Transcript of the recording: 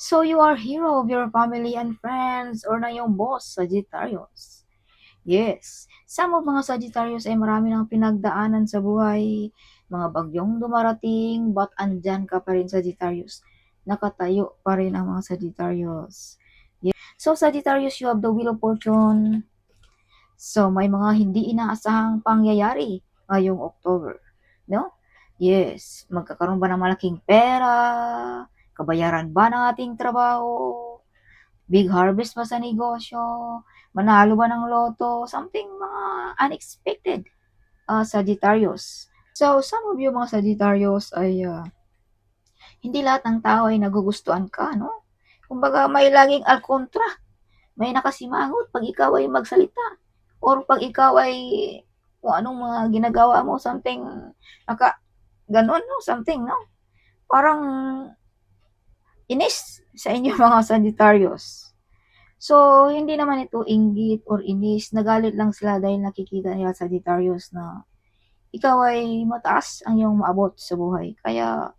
So you are hero of your family and friends or na yung boss, Sagittarius. Yes, some of mga Sagittarius ay marami ng pinagdaanan sa buhay, mga bagyong dumarating, but andyan ka pa rin, Sagittarius. Nakatayo pa rin ang mga Sagittarius. Yeah. So Sagittarius, you have the Wheel of Fortune. So may mga hindi inaasahang pangyayari ngayong October, no? Yes, magkakaroon ba ng malaking pera? Kabayaran ba ng ating trabaho? Big harvest ba sa negosyo? Manalo ba ng loto? Something mga unexpected, Sagittarius. So, some of you mga Sagittarius ay hindi lahat ng tao ay nagugustuhan ka, no? Kumbaga may laging alkontra, may nakasimangot pag ikaw ay magsalita or pag ikaw ay kung anong mga ginagawa mo, something naka gano'n, no? Something, no? Parang inis sa inyo mga Sagittarius. So, hindi naman ito inggit or inis, nagalit lang sila dahil nakikita nila sa Sagittarius na ikaw ay mataas ang iyong maabot sa buhay. Kaya